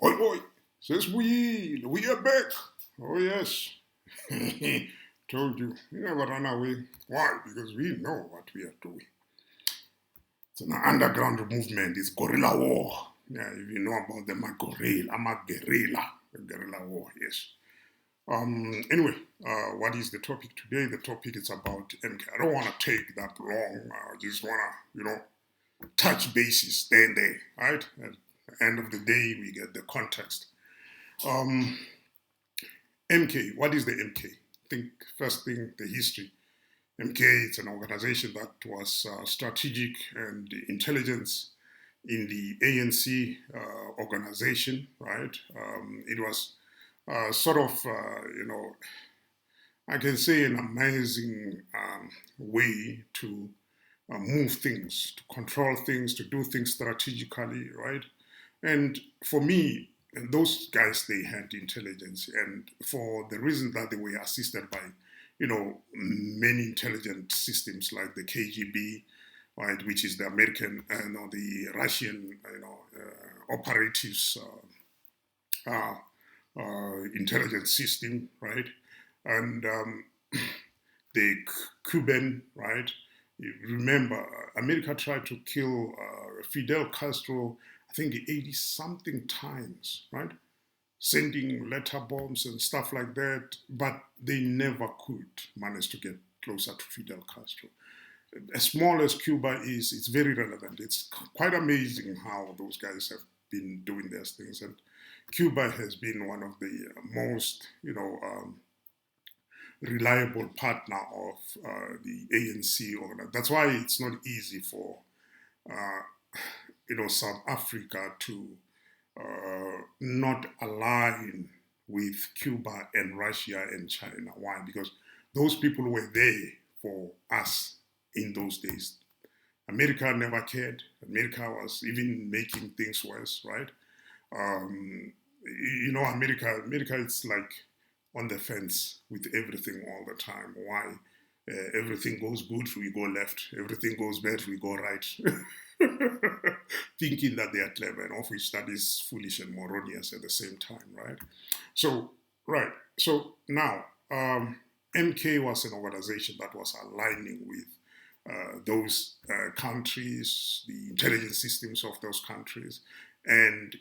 Oi, oi, says we are back. Oh, yes. Told you, you never run away. Why? Because we know what we are doing. It's an underground movement. It's guerrilla war. Yeah, if you know about them, I'm a guerrilla. A guerrilla war, yes. Anyway, what is the topic today? The topic is about MK. I don't want to take that long. I just want to, touch bases there and there, right? At the end of the day, we get the context. Um, MK, what is the MK? Think first thing, the history. MK, it's an organization that was strategic and intelligence in the ANC organization, right? It was sort of, I can say an amazing way to move things, to control things, to do things strategically, right? And for me, and those guys, they had intelligence, and for the reason that they were assisted by, many intelligent systems like the KGB, right, which is the American, the Russian, operatives intelligence system, right, and the Cuban, right. You remember, America tried to kill Fidel Castro, I think 80 something times, right? Sending letter bombs and stuff like that, but they never could manage to get closer to Fidel Castro. As small as Cuba is, it's very relevant. It's quite amazing how those guys have been doing these things. And Cuba has been one of the most, reliable partner of the ANC. That's why it's not easy for uh, South Africa to not align with Cuba and Russia and China. Why? Because those people were there for us in those days. America never cared. America was even making things worse, right? America, it's like on the fence with everything all the time. Why? Everything goes good, we go left. Everything goes bad, we go right. Thinking that they are clever, and of which that is foolish and moronious at the same time, right? So, right. So now, MK was an organization that was aligning with those countries, the intelligence systems of those countries, and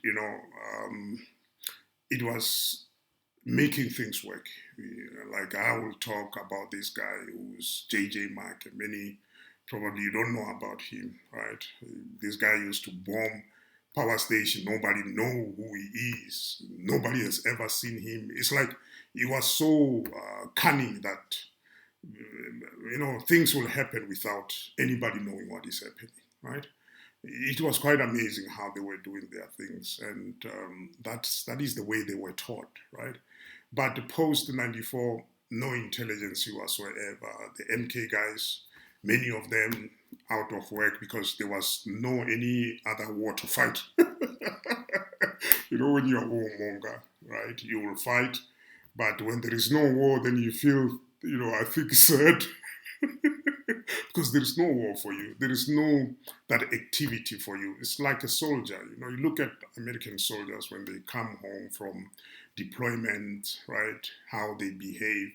it was making things work. Like I will talk about this guy who's JJ Mack, and many probably you don't know about him, right? This guy used to bomb power station. Nobody know who he is. Nobody has ever seen him. It's like he was so cunning that things will happen without anybody knowing what is happening, right? It was quite amazing how they were doing their things, and that is the way they were taught, right? But post '94, no intelligence whatsoever. The MK guys, many of them out of work because there was no any other war to fight. When you're a warmonger, right, you will fight, but when there is no war, then you feel, I think sad. Because there is no war for you. There is no that activity for you. It's like a soldier. You look at American soldiers when they come home from deployment, right? How they behave.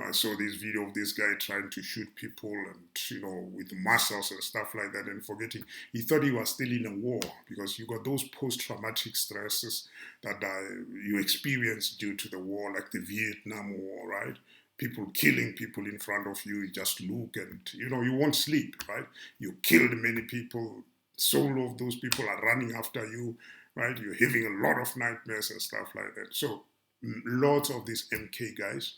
I saw this video of this guy trying to shoot people and, with muscles and stuff like that and forgetting. He thought he was still in a war because you got those post-traumatic stresses that you experience due to the war, like the Vietnam War, right? People killing people in front of you, you just look and, you won't sleep, right? You killed many people, soul of those people are running after you, right? You're having a lot of nightmares and stuff like that. So lots of these MK guys,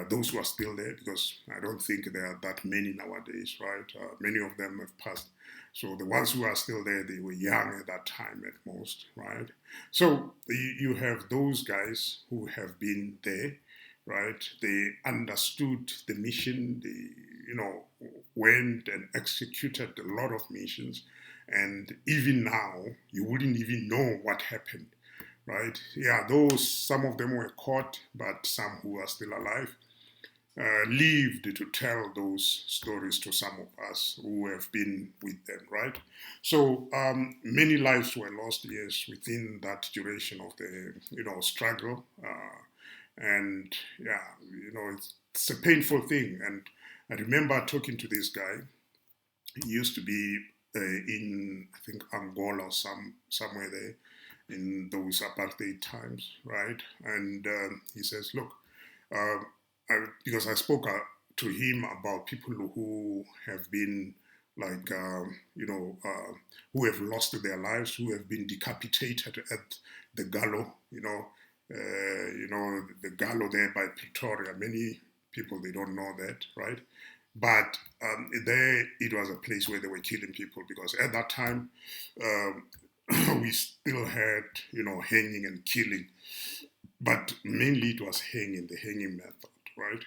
those who are still there, because I don't think there are that many nowadays, right? Many of them have passed. So the ones who are still there, they were young at that time at most, right? So you have those guys who have been there, right? They understood the mission. They, went and executed a lot of missions. And even now, you wouldn't even know what happened, right? Yeah, those, some of them were caught, but some who are still alive. lived to tell those stories to some of us who have been with them, right? So many lives were lost, yes, within that duration of the, struggle. And yeah, it's a painful thing. And I remember talking to this guy. He used to be in, I think, Angola or somewhere there in those apartheid times, right? And he says, look, uh, because I spoke to him about people who have been like, who have lost their lives, who have been decapitated at the gallows, the gallows there by Pretoria. Many people, they don't know that, right? But there, it was a place where they were killing people because at that time, um, we still had, hanging and killing, but mainly it was hanging, the hanging method, right?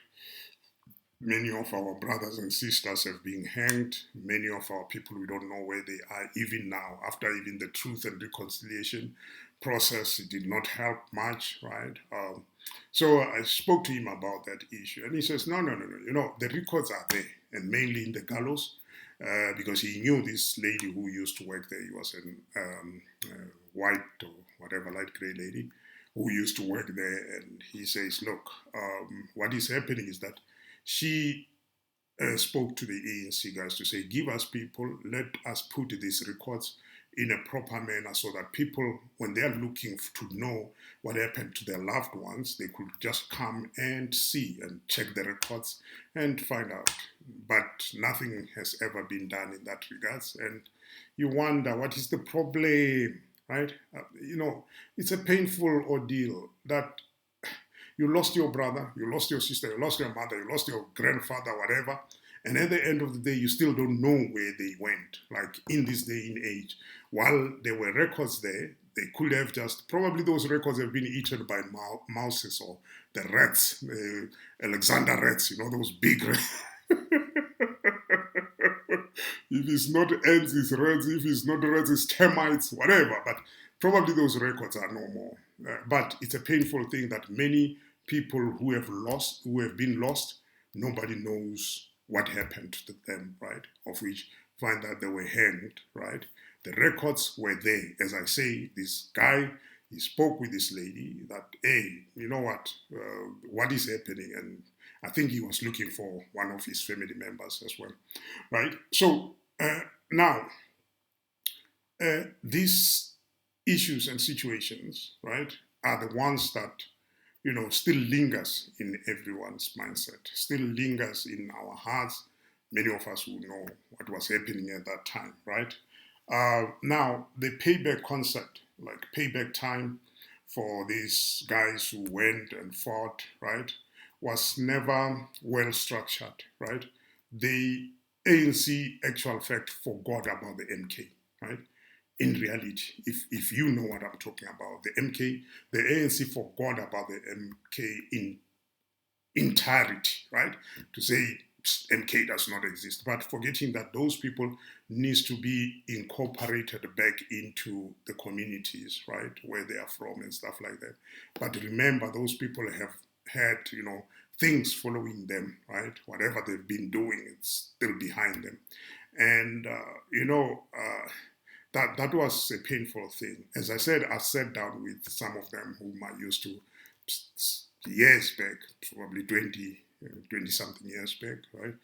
Many of our brothers and sisters have been hanged. Many of our people, we don't know where they are even now. After even the truth and reconciliation process, it did not help much, right? So I spoke to him about that issue, and he says, no, no, no, no. The records are there, and mainly in the gallows, because he knew this lady who used to work there. He was a white or whatever, light gray lady who used to work there, and he says, look, what is happening is that she spoke to the ANC guys to say, give us people, let us put these records in a proper manner so that people, when they are looking to know what happened to their loved ones, they could just come and see and check the records and find out. But nothing has ever been done in that regards. And you wonder, what is the problem, right? It's a painful ordeal that you lost your brother, you lost your sister, you lost your mother, you lost your grandfather, whatever. And at the end of the day, you still don't know where they went, like in this day and age. While there were records there, they could have just, probably those records have been eaten by mouses or the rats, the Alexander rats, those big rats. If it's not ants, it's rats. If it's not rats, it's termites, whatever. But probably those records are no more. But it's a painful thing that many people who have been lost, nobody knows what happened to them, right? Of which find that they were hanged, right? The records were there. As I say, this guy, he spoke with this lady that, hey, you know what is happening? And I think he was looking for one of his family members as well, right? So now, these issues and situations, right, are the ones that still lingers in everyone's mindset, still lingers in our hearts. Many of us will know what was happening at that time, right? Now, the payback concept, like payback time for these guys who went and fought, right, was never well structured, right? The ANC, actual fact, forgot about the MK, right? In reality, if you know what I'm talking about, the ANC forgot about the MK in entirety, right? To say MK does not exist, but forgetting that those people needs to be incorporated back into the communities, right, where they are from and stuff like that. But remember, those people have had, things following them, right? Whatever they've been doing, it's still behind them. And, that was a painful thing. As I said, I sat down with some of them whom I used to years back, probably 20 something years back, right?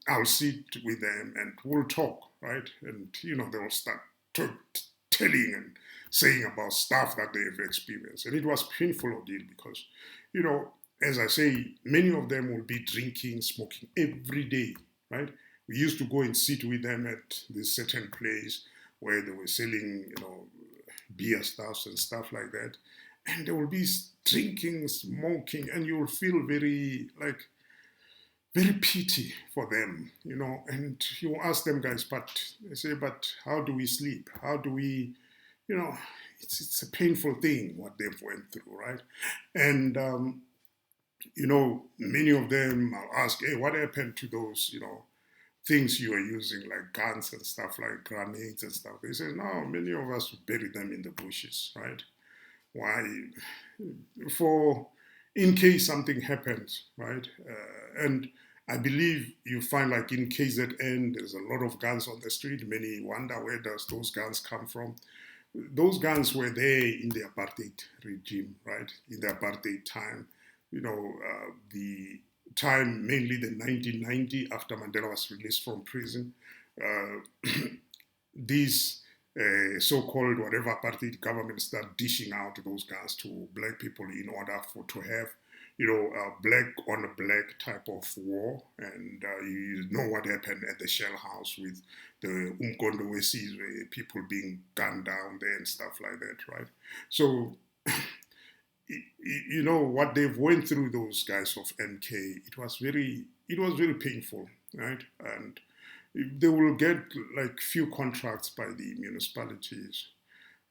I'll sit with them and we'll talk, right? And, they'll start telling and saying about stuff that they've experienced. And it was painful ordeal because, as I say, many of them will be drinking, smoking every day, right? We used to go and sit with them at this certain place where they were selling, beer stuffs and stuff like that. And they will be drinking, smoking, and you will feel very pity for them, and you ask them, guys, but they say, but how do we sleep? How do we, it's a painful thing what they've went through, right? And, many of them, I'll ask, hey, what happened to those, things you are using like guns and stuff, like grenades and stuff? They say, no, many of us bury them in the bushes, right? Why? For in case something happens, right? And I believe you find like in KZN, there's a lot of guns on the street. Many wonder where does those guns come from. Those guns were there in the apartheid regime, right? In the apartheid time, the time mainly the 1990 after Mandela was released from prison. Uh, these so-called whatever apartheid government start dishing out those guns to black people in order for to have a black on a black type of war. And you know what happened at the Shell House with the Umkondo Wesizwe, people being gunned down there and stuff like that, right? So what they've went through, those guys of MK, it was very painful, right? And they will get like few contracts by the municipalities.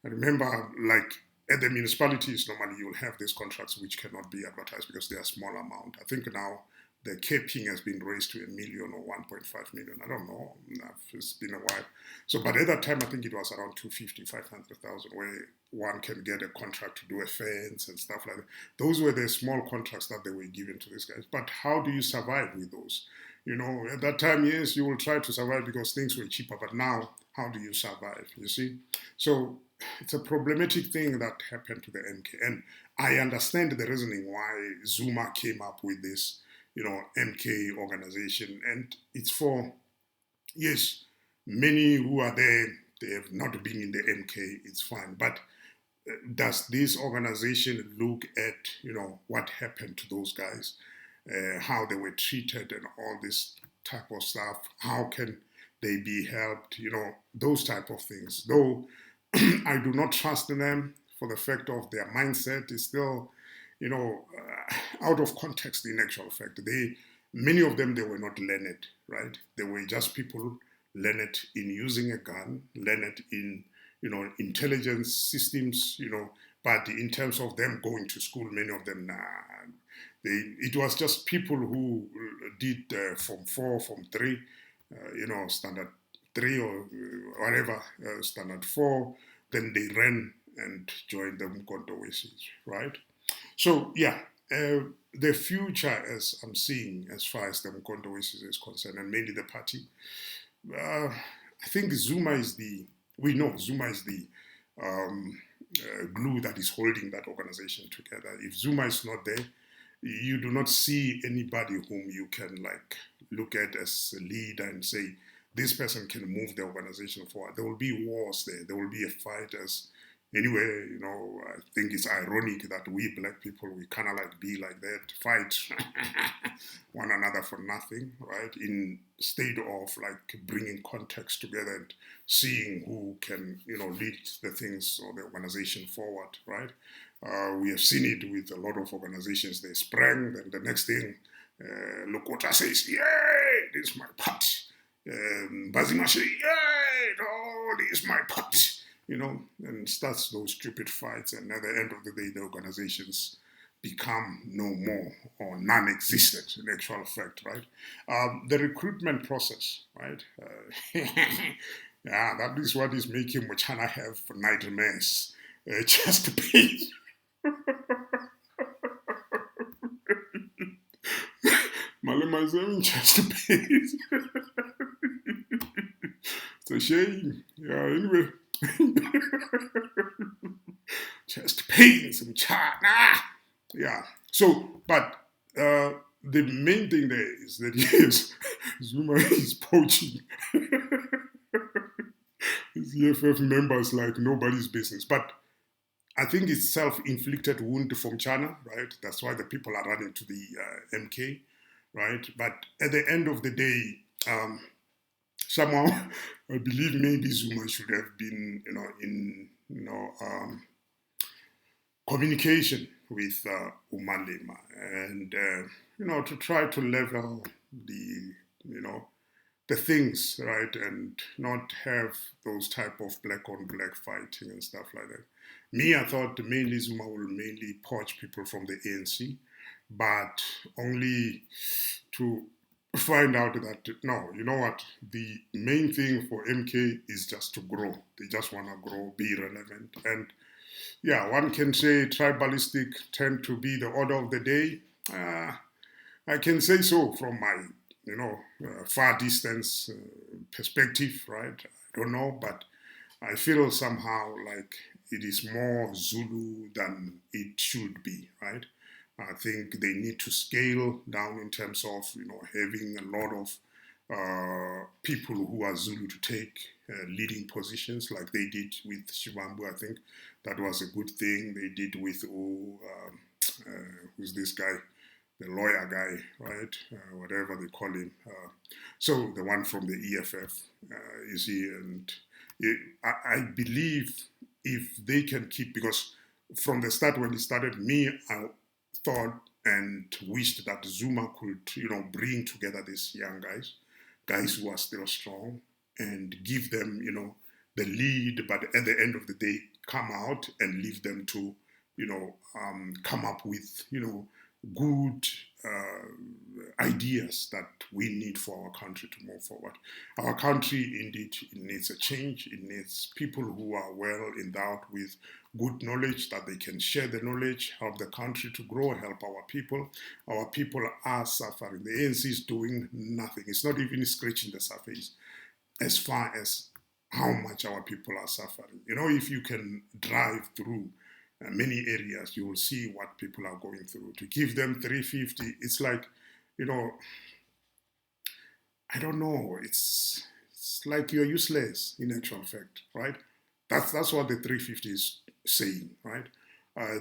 I remember, like at the municipalities, normally you'll have these contracts which cannot be advertised because they are small amount. I think now the capping has been raised to 1 million or 1.5 million. I don't know. It's been a while. So, but at that time, I think it was around 250, 500,000, where one can get a contract to do a fence and stuff like that. Those were the small contracts that they were given to these guys. But how do you survive with those? At that time, yes, you will try to survive because things were cheaper. But now, how do you survive? You see? So it's a problematic thing that happened to the MK. And I understand the reasoning why Zuma came up with this, MK organization. And it's for, yes, many who are there, they have not been in the MK, it's fine. But does this organization look at, what happened to those guys, how they were treated and all this type of stuff? How can they be helped? Those type of things. Though I do not trust in them for the fact of their mindset is still, out of context in actual fact. Many of them, they were not learned, right? They were just people learned in using a gun, learned in, intelligence systems, but in terms of them going to school, many of them, nah, it was just people who did Form 4, Form 3, Standard 3 or whatever, Standard 4, then they ran and joined the Mkondo Wesis, right? So, yeah, the future, as I'm seeing, as far as the Mkondo Wesis is concerned, and mainly the party, I think we know Zuma is the glue that is holding that organization together. If Zuma is not there, you do not see anybody whom you can like look at as a leader and say, this person can move the organization forward. There will be wars there. There will be a fight as anyway, I think it's ironic that we black people, we kind of like be like that, fight one another for nothing, right? Instead of like bringing context together and seeing who can, lead the things or the organization forward, right? We have seen it with a lot of organizations. They sprang, then the next thing, Lokota says, yay, this is my party. Bazima says, yay, no, this is my party. And starts those stupid fights. And at the end of the day, the organizations become no more or non-existent in actual fact, right? The recruitment process, right? Yeah, that is what is making Mochana have nightmares. Just pain. Malema is having chest pains. It's a shame. Yeah, anyway. Chest pains and China. Yeah. So, but the main thing there is that yes, Zuma is poaching his EFF members like nobody's business. But I think it's self-inflicted wound from China, right? That's why the people are running to the MK, right? But at the end of the day, somehow I believe maybe Zuma should have been, in communication with Malema and to try to level the things, right, and not have those type of black on black fighting and stuff like that. Me, I thought mainly Zuma will mainly poach people from the ANC, but only to find out that no, you know what, the main thing for MK is just to grow. They just want to grow, be relevant, and yeah, one can say tribalistic tend to be the order of the day. I can say so from my, far distance perspective, right? I don't know, but I feel somehow like it is more Zulu than it should be, right? I think they need to scale down in terms of, having a lot of people who are Zulu to take leading positions like they did with Shivambu. I think that was a good thing. They did with, who's this guy? The lawyer guy, right? Whatever they call him. So the one from the EFF, you see, and I believe if they can keep, because from the start when it started, I thought and wished that Zuma could, bring together these young guys who are still strong, and give them, the lead, but at the end of the day, come out and leave them to, come up with, good ideas that we need for our country to move forward. Our country, indeed, it needs a change. It needs people who are well endowed with good knowledge, that they can share the knowledge, help the country to grow, help our people. Our people are suffering. The ANC is doing nothing. It's not even scratching the surface as far as how much our people are suffering. If you can drive through many areas, you will see what people are going through. To give them 350, it's like, I don't know, it's like you're useless in actual fact, right? That's what the 350 is saying, right?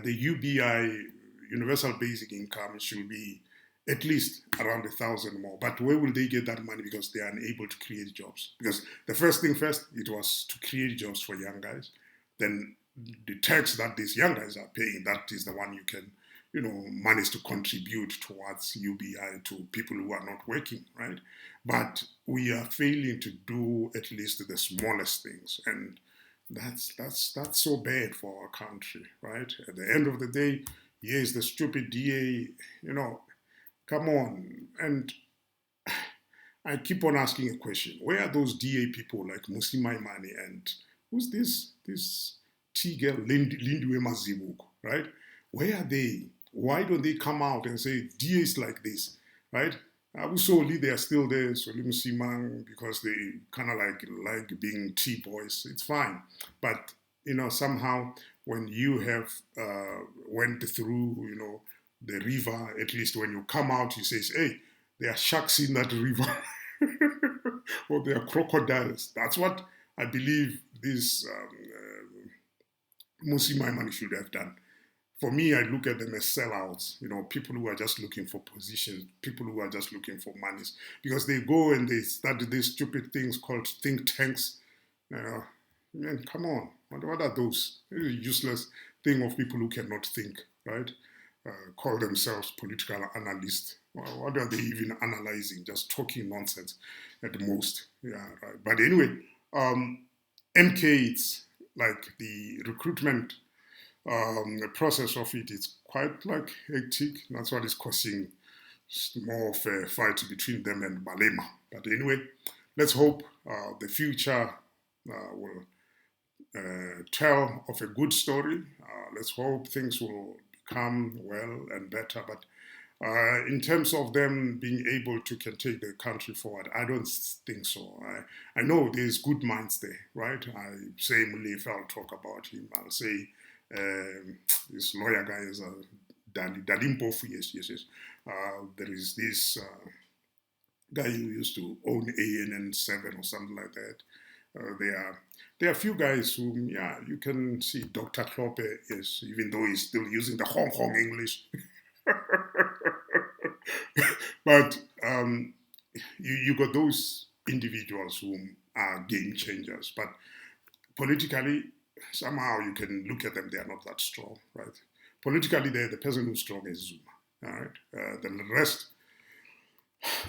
The UBI, Universal Basic Income, should be at least around 1,000 more. But where will they get that money? Because they are unable to create jobs. Because the first thing first, it was to create jobs for young guys. Then the tax that these young guys are paying, that is the one you can, manage to contribute towards UBI to people who are not working, right? But we are failing to do at least the smallest things, and that's so bad for our country, right? At the end of the day, yes, the stupid DA, come on. And I keep on asking a question: where are those DA people like Musi Maimane and who's this T girl Lindiwe Mazibuko, right? Where are they? Why don't they come out and say DA is like this, right? Abusoli, they are still there, so Simang, because they kind of like being T boys. It's fine, but somehow when you have went through, the river, at least when you come out, you say, hey, there are sharks in that river, or there are crocodiles. That's what I believe this Musi Maimani should have done. For me, I look at them as sellouts, people who are just looking for positions, people who are just looking for monies, because they go and they study these stupid things called think tanks. Man, come on, what are those? It's a useless thing of people who cannot think, right? Call themselves political analysts. Well, what are they even analyzing? Just talking nonsense at the most. Yeah, right. But anyway, MK, it's like the recruitment the process of it is quite like hectic. That's what is causing more of a fight between them and Malema. But anyway, let's hope the future will tell of a good story. Let's hope things will become well and better. But in terms of them being able to can take the country forward, I don't think so. I know there's good minds there, right? I say Mulefe, I'll talk about him. I'll say this lawyer guy is Dalimpofu, yes. There is this guy who used to own ANN7 or something like that. There are a few guys whom, you can see. Dr. Kloppe is, even though he's still using the Hong Kong English. But you got those individuals who are game changers. But politically, somehow you can look at them, they are not that strong, right? Politically, the person who's strong is Zuma, all right? The rest,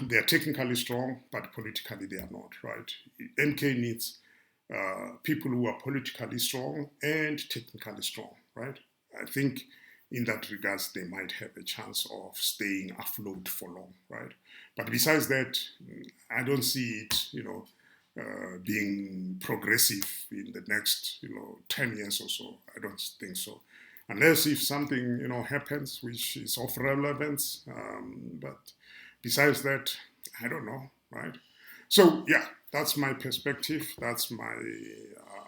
they are technically strong, but politically they are not, right? MK needs people who are politically strong and technically strong, right? I think in that regards, they might have a chance of staying afloat for long, right? But besides that, I don't see it, being progressive in the next 10 years or so. I don't think so, unless if something happens which is of relevance. But besides that, I don't know, right? So yeah, that's my perspective. That's my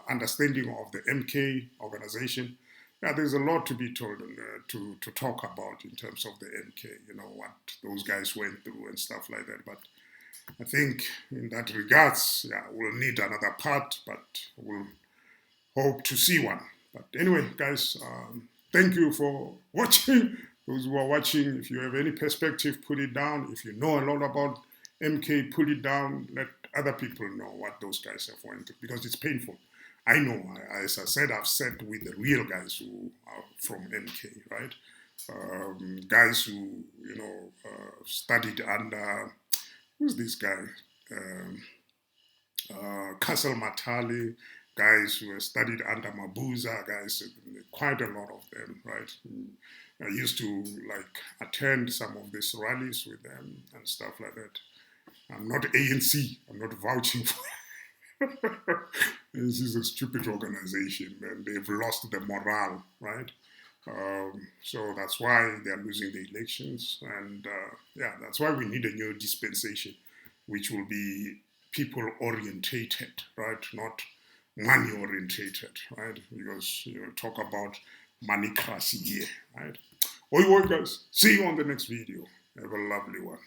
understanding of the MK organization. Yeah, there's a lot to be told and to talk about in terms of the MK. What those guys went through and stuff like that. But I think in that regards, yeah, we'll need another part, but we'll hope to see one. But anyway, guys, thank you for watching. Those who are watching, if you have any perspective, put it down. If you know a lot about MK, put it down. Let other people know what those guys have went through, because it's painful. I know, as I said, I've sat with the real guys who are from MK, right? Guys who, studied under, who's this guy? Castle Matali, guys who studied under Mabuza, guys, quite a lot of them, right? I used to attend some of these rallies with them and stuff like that. I'm not ANC, I'm not vouching for this is a stupid organization and they've lost the morale, right? So that's why they're losing the elections. And yeah, that's why we need a new dispensation, which will be people orientated, right? Not money orientated, right? Because talk about moneycracy here, right? Oi, guys. See you on the next video. Have a lovely one.